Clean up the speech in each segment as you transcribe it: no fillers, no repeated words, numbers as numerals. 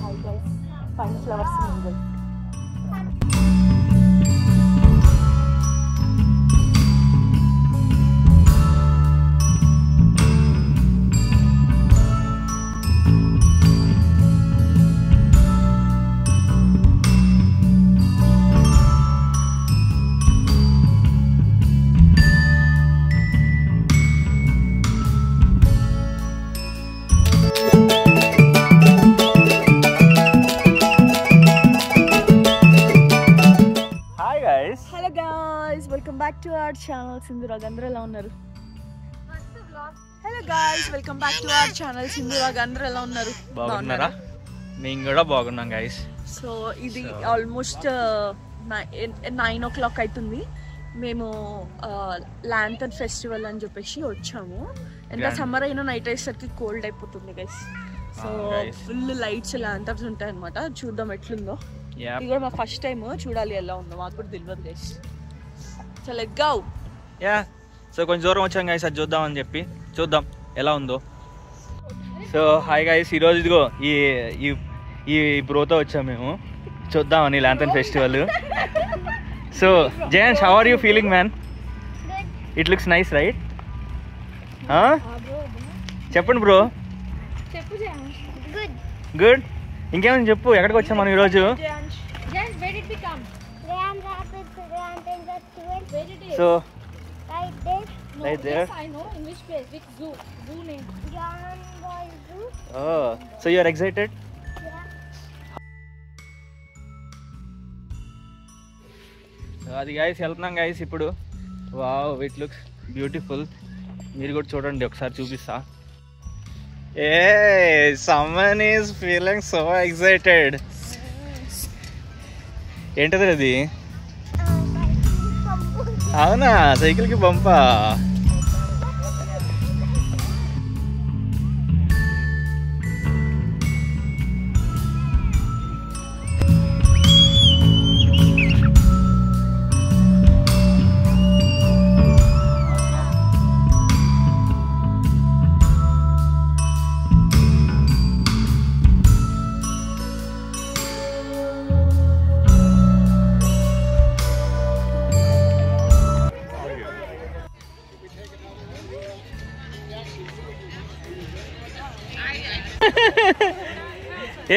Hi guys, find flowers in the welcome back to our channel Sindhurag. Andru ela unnaru? Hello guys, welcome back to our channel Sindhurag. Andru ela unnaru? బాగున్నారా? మేము కూడా బాగున్నాం guys. So ఇది almost 9 o'clock అవుతుంది. మేము lantern festival అని చెప్పేసి వచ్చాము. ఎంత సమ్మర్ అయినా నైట్ అయ్యేసరికి కోల్డ్ అయిపోతుంది గైస్. సో ఫుల్ లైట్స్ లాంటర్న్స్ ఉంటాయి అనమాట. చూద్దాం ఎట్లుందో. ఇది కూడా మా ఫస్ట్ టైం, చూడాలి ఎలా ఉందో. మాకు కూడా తెలియదు guys. So let's go. So కొంచెం దూరం వచ్చాం గైస్, అది చూద్దామని చెప్పి. చూద్దాం ఎలా ఉందో. సో హాయ్ గైస్, ఈరోజు ఇదిగో ఈ బ్రోతో వచ్చాం మేము చూద్దామని lantern festival. So Jayan, how are you feeling man? It looks nice right? చెప్పండి బ్రో. గుడ్. ఇంకేమైనా చెప్పు, ఎక్కడికి వచ్చాం మనం ఈరోజు? So right there. Yes, I know in which place, which zoo name? John Boy Zoo. Oh, so you are excited? Yeah. So అది guys వెళ్తున్నాం guys ఇప్పుడు. Wow, it looks beautiful. మీరు కూడా చూడండి, ఒకసారి చూపిస్తా. ఏ someone is feeling so excited. ఏంటది అది? అవునా, సైకిల్కి పంపా.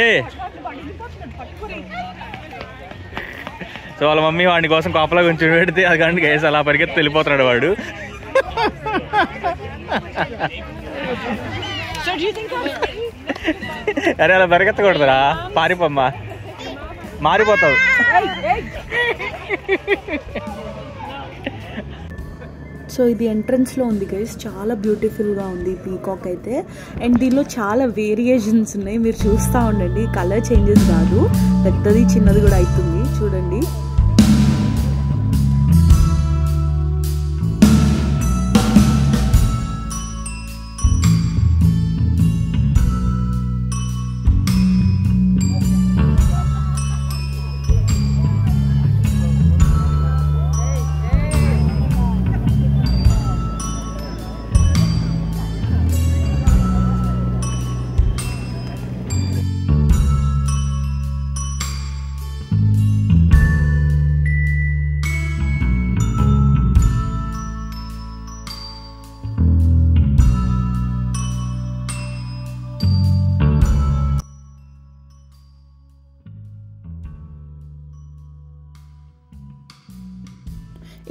ఏ సో వాళ్ళ మమ్మీ వాడి కోసం కాపలా కొంచెం పెడితే అది కానీ గైస్ అలా పరిగెత్తి వెళ్ళిపోతున్నాడు వాడు. అరే అలా పరిగెత్తకూడదురా, పారిపోమ్మా, మారిపోతావు. సో ఇది ఎంట్రన్స్లో ఉంది గైస్. చాలా బ్యూటిఫుల్గా ఉంది పీకాక్ అయితే. అండ్ దీనిలో చాలా వేరియేషన్స్ ఉన్నాయి, మీరు చూస్తూ ఉండండి. కలర్ చేంజెస్ కాదు, పెద్దది చిన్నది కూడా అవుతుంది. చూడండి.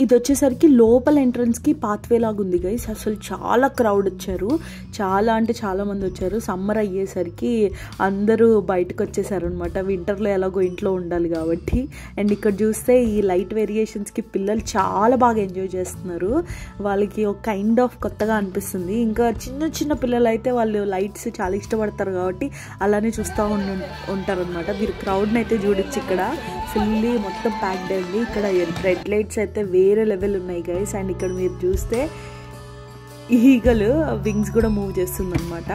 ఇది వచ్చేసరికి లోపల ఎంట్రన్స్కి పాత్వే లాగా ఉంది గైస్. అసలు చాలా క్రౌడ్ వచ్చారు, చాలా అంటే చాలా మంది వచ్చారు. సమ్మర్ అయ్యేసరికి అందరూ బయటకు వచ్చేసారు అనమాట. వింటర్లో ఎలాగో ఇంట్లో ఉండాలి కాబట్టి. అండ్ ఇక్కడ చూస్తే ఈ లైట్ వేరియేషన్స్కి పిల్లలు చాలా బాగా ఎంజాయ్ చేస్తున్నారు. వాళ్ళకి ఒక కైండ్ ఆఫ్ కొత్తగా అనిపిస్తుంది. ఇంకా చిన్న చిన్న పిల్లలు అయితే వాళ్ళు లైట్స్ చాలా ఇష్టపడతారు కాబట్టి అలానే చూస్తూ ఉంటారు అనమాట. మీరు క్రౌడ్ని అయితే చూడొచ్చు. ఇక్కడ ఫుల్లీ మొత్తం ప్యాక్డ్ అయింది. ఇక్కడ రెడ్ లైట్స్ అయితే వేరే లెవెల్ ఉన్నాయి గైస్. అండ్ ఇక్కడ మీరు చూస్తే ఈగల్ వింగ్స్ కూడా మూవ్ చేస్తుంది అనమాట.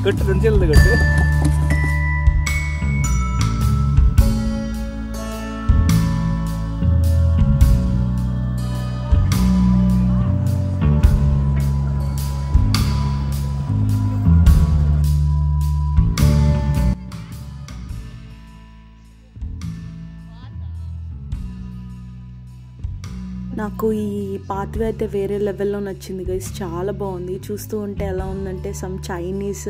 కొట్టు కొట్టు. నాకు ఈ పాత్వే అయితే వేరే లెవెల్లో నచ్చింది గైస్, చాలా బాగుంది. చూస్తూ ఉంటే ఎలా ఉందంటే సమ్ చైనీస్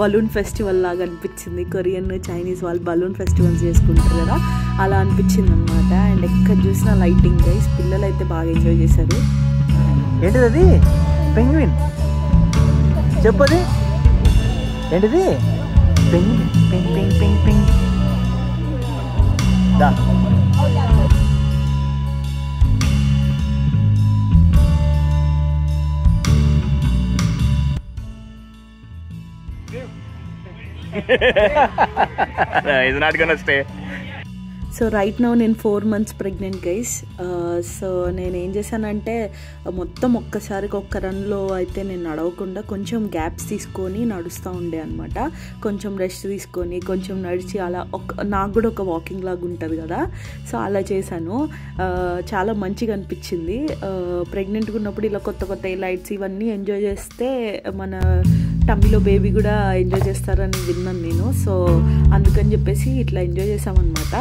బలూన్ ఫెస్టివల్ లాగా అనిపించింది. కొరియన్ చైనీస్ వాళ్ళు బలూన్ ఫెస్టివల్స్ చేసుకుంటారు కదా, అలా అనిపించింది అనమాట. అండ్ ఎక్కడ చూసిన లైటింగ్ గైస్, పిల్లలు అయితే బాగా ఎంజాయ్ చేశారు. ఏంటిది అది? పెంగ్విన్ చెప్పది ఏంటిది? పెంగ్విన్ పెంగ్ పెంగ్ పెంగ్ పెంగ్ దా. It's not gonna stay. So right now నేను 4 months ప్రెగ్నెంట్ గైస్. సో నేను ఏం చేశానంటే మొత్తం ఒక్కసారికి ఒక్క రన్లో అయితే నేను నడవకుండా కొంచెం గ్యాప్స్ తీసుకొని నడుస్తూ ఉండే అనమాట. కొంచెం రెస్ట్ తీసుకొని కొంచెం నడిచి అలా నాకు కూడా ఒక వాకింగ్ లాగా ఉంటుంది కదా, సో అలా చేశాను. చాలా మంచిగా అనిపించింది. ప్రెగ్నెంట్గా ఉన్నప్పుడు ఇలా కొత్త కొత్త లైట్స్ ఇవన్నీ ఎంజాయ్ చేస్తే మన టమ్మీలో బేబీ కూడా ఎంజాయ్ చేస్తారని విన్నాను నేను. సో అందుకని చెప్పేసి ఇట్లా ఎంజాయ్ చేసామన్నమాట.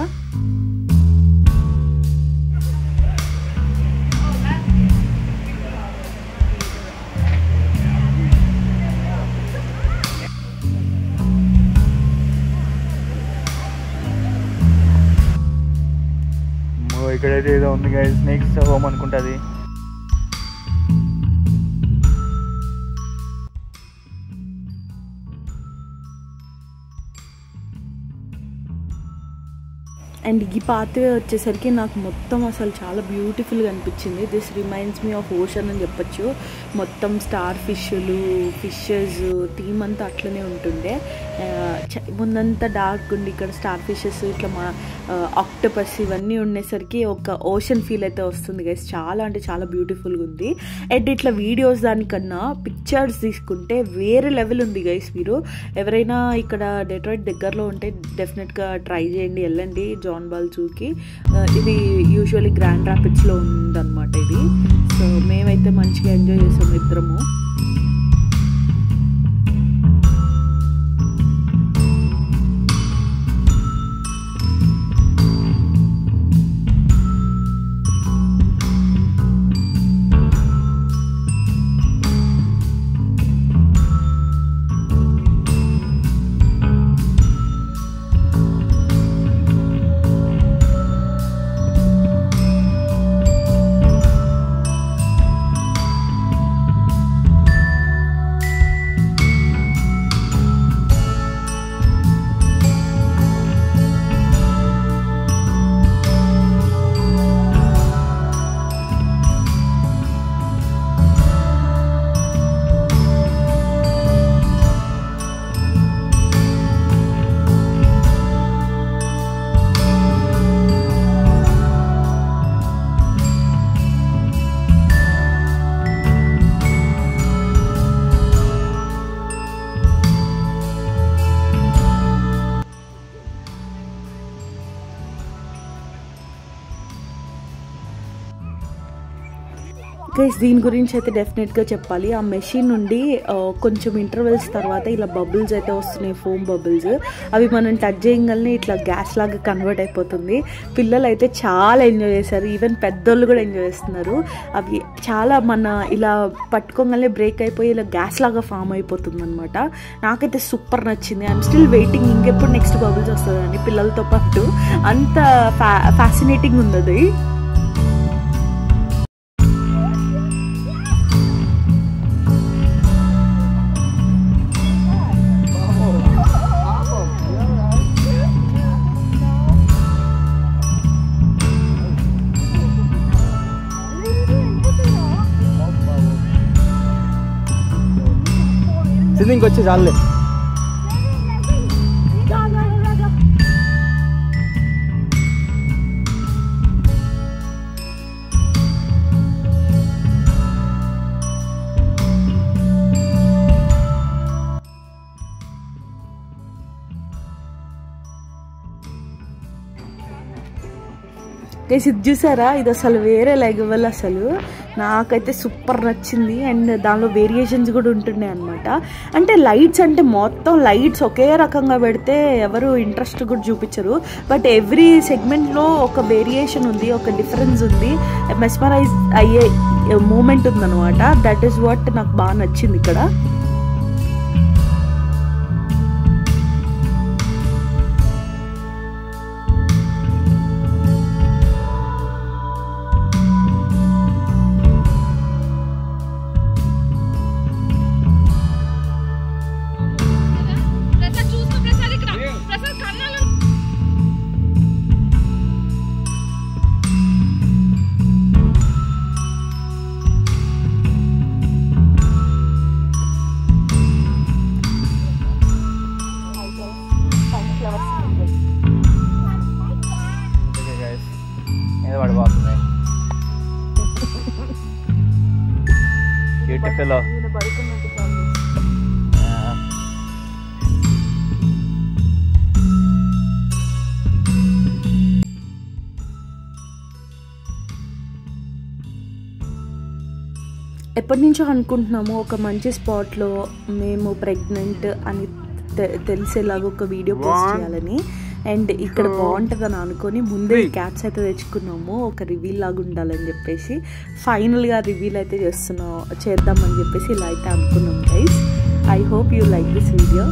ఇక్కడైతే ఏదో ఉంది గైస్, స్నేక్స్ హోమ్ అనుకుంటుంది. అండ్ ఈ పాత్వే వచ్చేసరికి నాకు మొత్తం అసలు చాలా బ్యూటిఫుల్గా అనిపించింది. This reminds me of ocean అని చెప్పచ్చు. మొత్తం స్టార్ ఫిష్లు, ఫిషెస్ థీమ్ అంతా అట్లనే ఉంటుండే. ముందంతా డార్క్ ఉండి ఇక్కడ స్టార్ ఫిషెస్ ఇట్లా మా ఆక్టోపస్ ఇవన్నీ ఉండేసరికి ఒక ఓషన్ ఫీల్ అయితే వస్తుంది గైస్. చాలా అంటే చాలా బ్యూటిఫుల్గా ఉంది. అండ్ ఇట్లా వీడియోస్ దానికన్నా పిక్చర్స్ తీసుకుంటే వేరే లెవెల్ ఉంది గైస్. మీరు ఎవరైనా ఇక్కడ డెట్రాయిట్ దగ్గరలో ఉంటే డెఫినెట్గా ట్రై చేయండి, వెళ్ళండి జాన్ బాల్ జూకి. ఇది యూజువల్లీ గ్రాండ్ రాపిడ్స్లో ఉందన్నమాట ఇది. సో మేమైతే మంచిగా ఎంజాయ్ చేసాము ఇద్దరము. గైస్ దీని గురించి అయితే డెఫినెట్గా చెప్పాలి. ఆ మెషిన్ నుండి కొంచెం ఇంటర్వెల్స్ తర్వాత ఇలా బబుల్స్ అయితే వస్తున్నాయి, ఫోమ్ బబుల్స్. అవి మనం టచ్ చేయగానే ఇట్లా గ్యాస్ లాగా కన్వర్ట్ అయిపోతుంది. పిల్లలు అయితే చాలా ఎంజాయ్ చేశారు, ఈవెన్ పెద్దోళ్ళు కూడా ఎంజాయ్ చేస్తున్నారు. అవి చాలా మన ఇలా పట్టుకోగానే బ్రేక్ అయిపోయి ఇలా గ్యాస్ లాగా ఫామ్ అయిపోతుంది అనమాట. నాకైతే సూపర్ నచ్చింది. ఐఎమ్ స్టిల్ వెయిటింగ్ ఇంకెప్పుడు నెక్స్ట్ బబుల్స్ వస్తుందని పిల్లలతో పాటు. అంత ఫ్యాసినేటింగ్ ఉంది అది. స్విమ్మింగ్ వచ్చి చాలే. గైస్ ఇది చూసారా, ఇది అసలు వేరే లెవెల్. అసలు నాకైతే సూపర్ నచ్చింది. అండ్ దానిలో వేరియేషన్స్ కూడా ఉంటున్నాయి అనమాట. అంటే లైట్స్ అంటే మొత్తం లైట్స్ ఒకే రకంగా పెడితే ఎవరు ఇంట్రెస్ట్ కూడా చూపించరు. బట్ ఎవ్రీ సెగ్మెంట్లో ఒక వేరియేషన్ ఉంది, ఒక డిఫరెన్స్ ఉంది, మెస్మరైజ్ అయ్యే మూమెంట్ ఉందన్నమాట. దట్ ఈస్ వాట్ నాకు బాగా నచ్చింది ఇక్కడ. బ్యూటిఫుల్. ఎప్పటి నుంచో అనుకుంటున్నాము ఒక మంచి స్పాట్లో మేము ప్రెగ్నెంట్ అని తెలిసేలాగా ఒక వీడియో పోస్ట్ చేయాలని. అండ్ ఇక్కడ బాగుంటుందని అనుకొని ముందే క్యాప్స్ అయితే తెచ్చుకున్నాము, ఒక రివీల్ లాగా ఉండాలని చెప్పేసి. ఫైనల్గా రివీల్ అయితే చేద్దామని చెప్పేసి ఇలా అయితే అనుకున్నాం guys. I hope you like this video.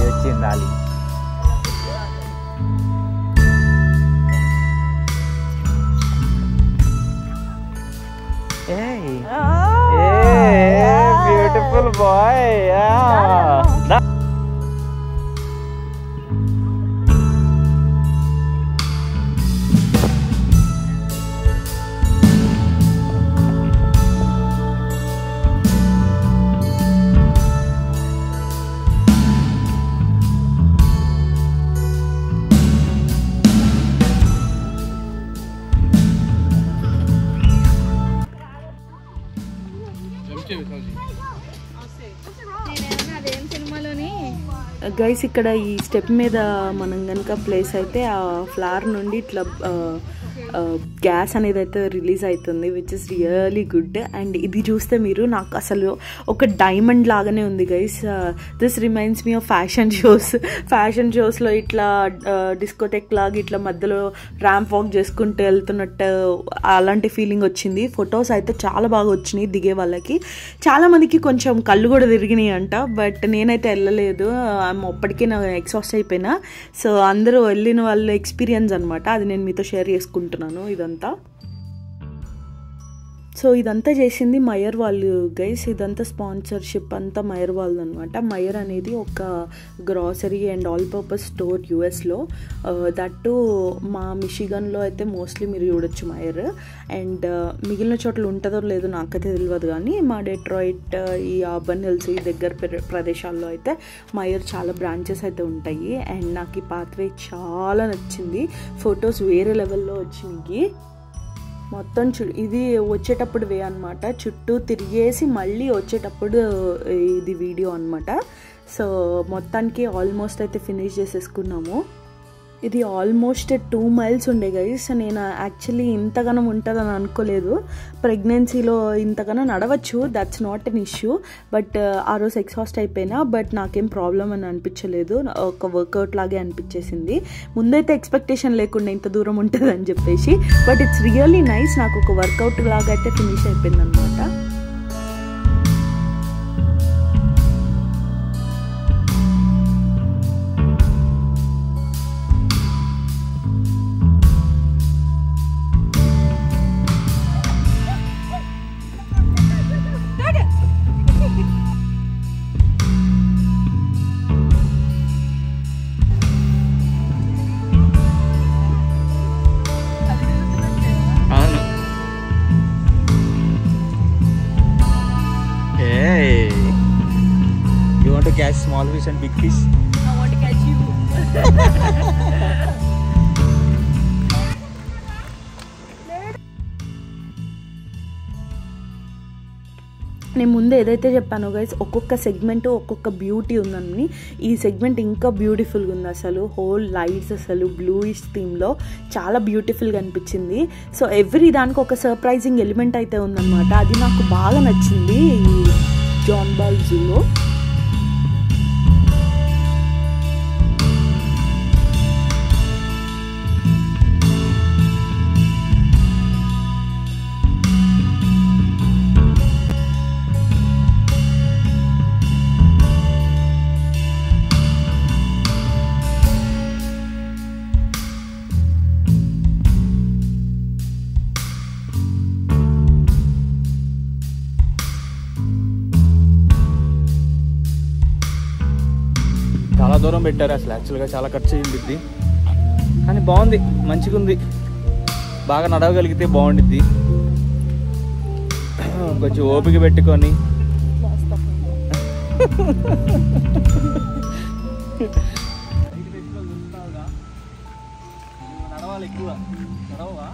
వచ్చిందాలి. Beautiful boy. గైస్ ఇక్కడ ఈ స్టెప్ మీద మనం కనుక ప్లేస్ అయితే ఆ ఫ్లవర్ నుండి ఇట్లా గ్యాస్ అనేది అయితే రిలీజ్ అవుతుంది, which is really good. And ఇది చూస్తే మీరు నాకు అసలు ఒక డైమండ్ లాగానే ఉంది guys. This reminds me of fashion షోస్లో ఇట్లా డిస్కోటెక్ లాగా ఇట్లా మధ్యలో ర్యాంప్ వాక్ చేసుకుంటూ వెళ్తున్నట్టు అలాంటి ఫీలింగ్ వచ్చింది. ఫొటోస్ అయితే చాలా బాగా వచ్చినాయి దిగే వాళ్ళకి. చాలామందికి కొంచెం కళ్ళు కూడా తిరిగినాయి అంట, బట్ నేనైతే వెళ్ళలేదు, అప్పటికే నా ఎగ్జాస్ట్ అయిపోయినా. సో అందరూ వెళ్ళిన వాళ్ళ ఎక్స్పీరియన్స్ అనమాట, అది నేను మీతో షేర్ చేసుకుంటున్నాను ఇదంతా. సో ఇదంతా చేసింది మయర్ వాళ్ళు గైస్. ఇదంతా స్పాన్సర్షిప్ అంతా మయర్ వాళ్ళు అనమాట. మయర్ అనేది ఒక grocery and all purpose store యూఎస్లో. దట్టు మా మిషిగన్లో అయితే మోస్ట్లీ మీరు చూడొచ్చు మయర్. అండ్ మిగిలిన చోట్ల ఉంటుందో లేదో నాకైతే తెలియదు, కానీ మా డెట్రాయిట్, ఈ అర్బన్ హిల్స్, ఈ దగ్గర ప్రదేశాల్లో అయితే మయర్ చాలా బ్రాంచెస్ అయితే ఉంటాయి. అండ్ నాకు ఈ పాత్వే చాలా నచ్చింది. ఫొటోస్ వేరే లెవెల్లో వచ్చినాయి. మొత్తం ఇది వచ్చేటప్పుడు వే అనమాట, చుట్టూ తిరిగేసి మళ్ళీ వచ్చేటప్పుడు ఇది వీడియో అనమాట. సో మొత్తానికి ఆల్మోస్ట్ అయితే ఫినిష్ చేసేసుకున్నాము. ఇది ఆల్మోస్ట్ 2 miles ఉండే గైస్. నేను యాక్చువల్లీ ఇంతగానం ఉంటుందని అనుకోలేదు. ప్రెగ్నెన్సీలో ఇంతగానో నడవచ్చు, that's not an issue. But ఆ రోజు ఎగ్జాస్ట్ అయిపోయినా, బట్ నాకేం ప్రాబ్లం అని అనిపించలేదు, ఒక వర్కౌట్ లాగే అనిపించేసింది. ముందైతే ఎక్స్పెక్టేషన్ లేకుండా ఇంత దూరం ఉంటుంది అని చెప్పేసి, బట్ ఇట్స్ రియల్లీ నైస్. నాకు ఒక వర్కౌట్ లాగా అయితే ఫినిష్ అయిపోయింది అనమాట. Catch small fish and big fish. I want to catch you. నేను ముందు ఏదైతే చెప్పానో గైస్, ఒక్కొక్క సెగ్మెంట్ ఒక్కొక్క బ్యూటీ ఉందని, ఈ సెగ్మెంట్ ఇంకా బ్యూటిఫుల్గా ఉంది. అసలు హోల్ లైట్స్ అసలు బ్లూయిష్ థీమ్లో చాలా బ్యూటిఫుల్గా అనిపించింది. సో ఎవ్రీ దానికి ఒక సర్ప్రైజింగ్ ఎలిమెంట్ అయితే ఉందన్నమాట. అది నాకు బాగా నచ్చింది ఈ జాన్ బాల్ జూలో. చాలా దూరం పెట్టారు అసలు, యాక్చువల్గా చాలా ఖర్చు అయ్యింది, కానీ బాగుంది, మంచిగా ఉంది. బాగా నడవగలిగితే బాగుండిద్ది. కొంచెం ఓపిక పెట్టుకొని నడవాలి ఎక్కువ, నడవవా?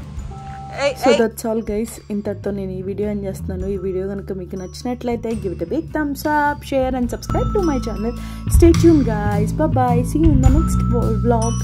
సో దట్స్ ఆల్ గైస్, ఇంతటితో నేను ఈ వీడియో ఏం చేస్తున్నాను. ఈ వీడియో కనుక మీకు నచ్చినట్లయితే give it a big thumbs up, share and subscribe to my channel. Stay tune guys, bye bye, see you in the next vlog.